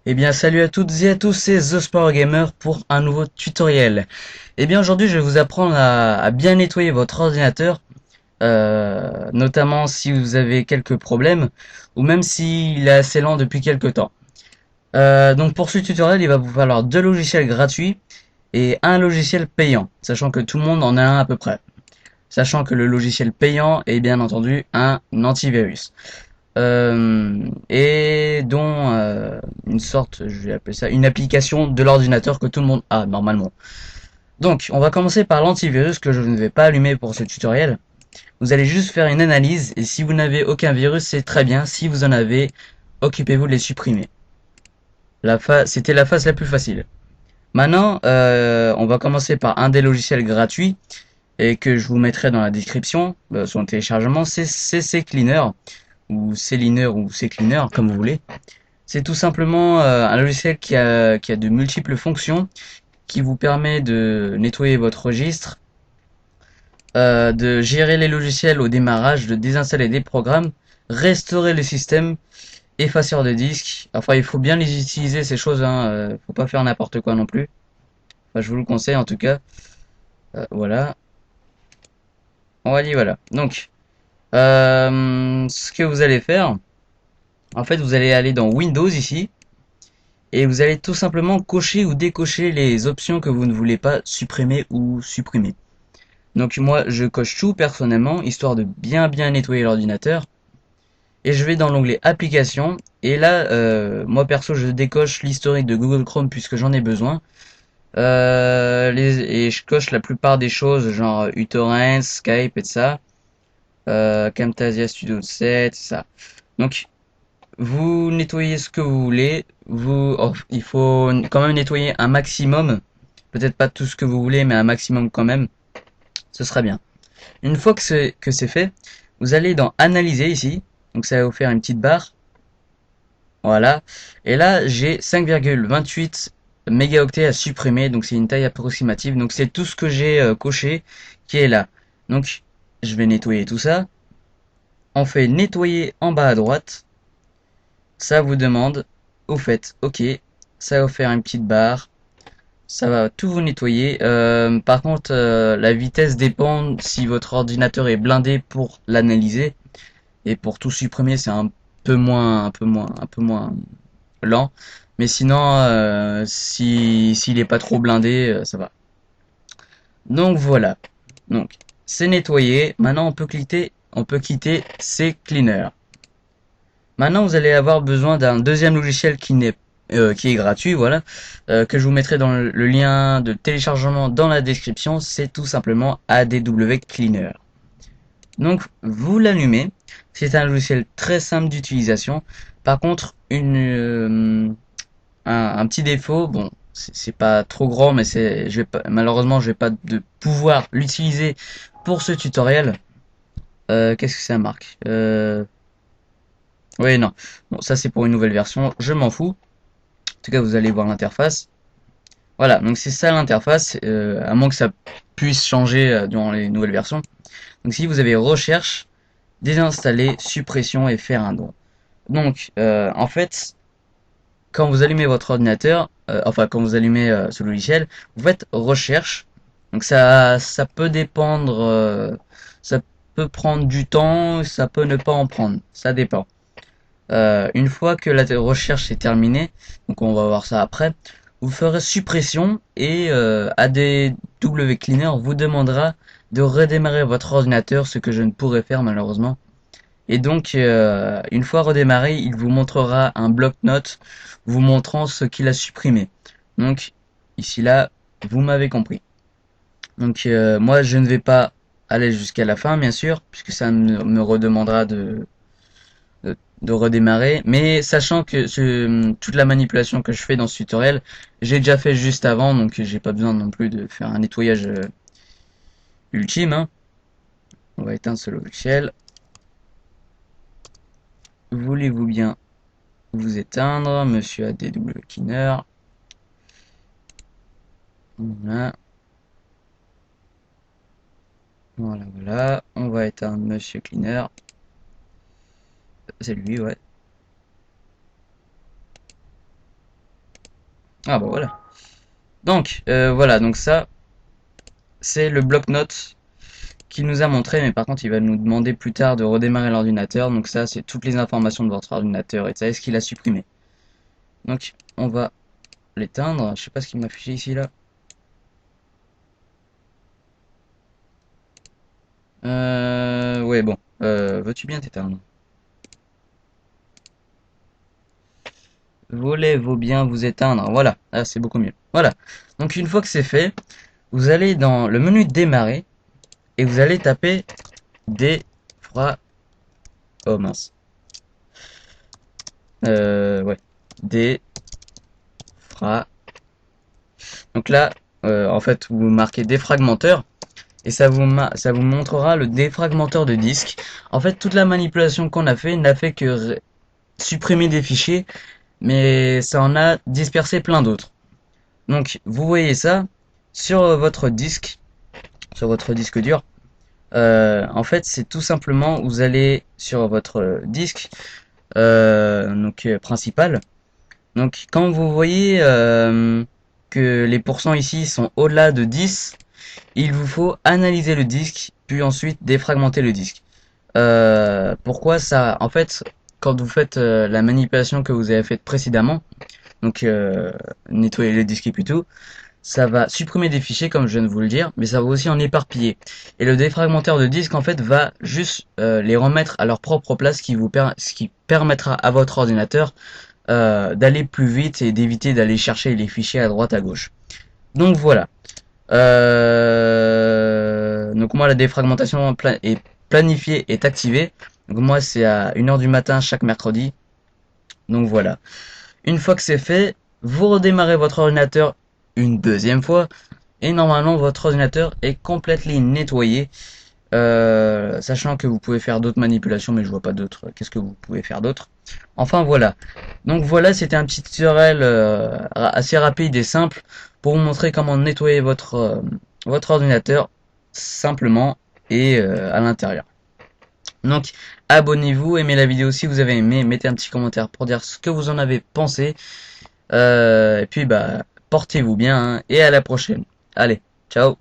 Eh bien salut à toutes et à tous, c'est The Sport Gamer pour un nouveau tutoriel. Eh bien aujourd'hui je vais vous apprendre à bien nettoyer votre ordinateur, notamment si vous avez quelques problèmes ou même s'il est assez lent depuis quelques temps. Donc pour ce tutoriel il va vous falloir deux logiciels gratuits et un logiciel payant, sachant que tout le monde en a un à peu près. Sachant que le logiciel payant est bien entendu un antivirus. Et dont une sorte, je vais appeler ça, une application de l'ordinateur que tout le monde a normalement. Donc, on va commencer par l'antivirus que je ne vais pas allumer pour ce tutoriel. Vous allez juste faire une analyse et si vous n'avez aucun virus, c'est très bien. Si vous en avez, occupez-vous de les supprimer. C'était la phase la plus facile. Maintenant, on va commencer par un des logiciels gratuits et que je vous mettrai dans la description, son téléchargement, c'est CC Cleaner ou CCleaner ou CCleaner comme vous voulez. C'est tout simplement un logiciel qui a de multiples fonctions, qui vous permet de nettoyer votre registre, de gérer les logiciels au démarrage, de désinstaller des programmes, restaurer le système, effaceur de disques. Enfin, il faut bien les utiliser ces choses, hein, faut pas faire n'importe quoi non plus. Enfin, je vous le conseille en tout cas. Voilà. On va dire voilà. Donc, ce que vous allez faire, en fait, vous allez aller dans Windows ici. Et vous allez tout simplement cocher ou décocher les options que vous ne voulez pas supprimer ou supprimer. Donc moi je coche tout personnellement, histoire de bien nettoyer l'ordinateur. Et je vais dans l'onglet applications. Et là, moi perso je décoche l'historique de Google Chrome puisque j'en ai besoin. Et je coche la plupart des choses, genre uTorrent, Skype et ça. Camtasia Studio 7, ça. Donc vous nettoyez ce que vous voulez. Il faut quand même nettoyer un maximum. Peut-être pas tout ce que vous voulez, mais un maximum quand même. Ce sera bien. Une fois que c'est fait, vous allez dans Analyser ici. Donc ça va vous faire une petite barre. Voilà. Et là, j'ai 5,28 mégaoctets à supprimer. Donc c'est une taille approximative. Donc c'est tout ce que j'ai coché qui est là. Donc je vais nettoyer tout ça. On fait nettoyer en bas à droite. Ça vous demande, au fait, ok, ça va vous faire une petite barre, ça va tout vous nettoyer. Par contre, la vitesse dépend si votre ordinateur est blindé pour l'analyser et pour tout supprimer, c'est un peu moins lent. Mais sinon, si s'il est pas trop blindé, ça va. Donc voilà. Donc c'est nettoyé. Maintenant, on peut quitter CCleaner. Maintenant, vous allez avoir besoin d'un deuxième logiciel qui est gratuit, voilà, que je vous mettrai dans le lien de téléchargement dans la description. C'est tout simplement ADW Cleaner. Donc, vous l'allumez. C'est un logiciel très simple d'utilisation. Par contre, un petit défaut, bon, c'est pas trop grand, mais malheureusement, je vais pas de pouvoir l'utiliser pour ce tutoriel. Qu'est-ce que ça marque? Oui, non. Bon, ça c'est pour une nouvelle version, je m'en fous. En tout cas, vous allez voir l'interface. Voilà, donc c'est ça l'interface, à moins que ça puisse changer durant les nouvelles versions. Donc si vous avez recherche, désinstaller, suppression et faire un don. Donc, en fait, quand vous allumez votre ordinateur, enfin quand vous allumez ce logiciel, vous faites recherche. Donc ça peut dépendre, ça peut prendre du temps, ça peut ne pas en prendre, ça dépend. Une fois que la recherche est terminée, donc on va voir ça après, vous ferez suppression et ADW Cleaner vous demandera de redémarrer votre ordinateur, ce que je ne pourrai faire malheureusement. Et donc, une fois redémarré, il vous montrera un bloc-notes vous montrant ce qu'il a supprimé. Donc, ici là, vous m'avez compris. Donc, moi, je ne vais pas aller jusqu'à la fin, bien sûr, puisque ça me redemandera de redémarrer, mais sachant que toute la manipulation que je fais dans ce tutoriel, j'ai déjà fait juste avant, donc j'ai pas besoin non plus de faire un nettoyage ultime, hein. On va éteindre ce logiciel. Voulez-vous bien vous éteindre, monsieur ADW Cleaner? Voilà. Voilà, voilà. On va éteindre Monsieur Cleaner. C'est lui, ouais. Ah bah voilà. Donc, voilà, donc ça, c'est le bloc-notes qu'il nous a montré, mais par contre, il va nous demander plus tard de redémarrer l'ordinateur. Donc ça, c'est toutes les informations de votre ordinateur et ça, est-ce qu'il a supprimé. Donc, on va l'éteindre. Je sais pas ce qu'il m'a affiché ici, là. Ouais, bon. Veux-tu bien t'éteindre? Voulez-vous bien vous éteindre? Voilà, ah, c'est beaucoup mieux. Voilà. Donc une fois que c'est fait, vous allez dans le menu démarrer et vous allez taper défra... Oh mince. Ouais. Défra... Donc là, en fait, vous marquez défragmenteur et ça vous montrera le défragmenteur de disque. En fait, toute la manipulation qu'on a fait n'a fait que supprimer des fichiers, mais ça en a dispersé plein d'autres. Donc, vous voyez ça sur sur votre disque dur. En fait, c'est tout simplement, vous allez sur votre disque principal. Donc, quand vous voyez que les pourcents ici sont au-delà de 10, il vous faut analyser le disque, puis ensuite défragmenter le disque. Pourquoi ça? En fait, quand vous faites la manipulation que vous avez faite précédemment, donc nettoyer le disque et puis tout, ça va supprimer des fichiers comme je viens de vous le dire, mais ça va aussi en éparpiller. Et le défragmentaire de disque en fait va juste les remettre à leur propre place, ce qui permettra à votre ordinateur d'aller plus vite et d'éviter d'aller chercher les fichiers à droite à gauche. Donc voilà. Donc moi la défragmentation est planifiée, est activée. Donc moi c'est à 1 heure du matin chaque mercredi. Donc voilà. Une fois que c'est fait, vous redémarrez votre ordinateur une deuxième fois et normalement votre ordinateur est complètement nettoyé. Sachant que vous pouvez faire d'autres manipulations, mais je vois pas d'autres. Qu'est-ce que vous pouvez faire d'autre? Enfin voilà. Donc voilà, c'était un petit tutoriel assez rapide et simple pour vous montrer comment nettoyer votre ordinateur simplement et à l'intérieur. Donc abonnez-vous, aimez la vidéo si vous avez aimé, mettez un petit commentaire pour dire ce que vous en avez pensé. Et puis bah portez-vous bien hein, et à la prochaine. Allez, ciao.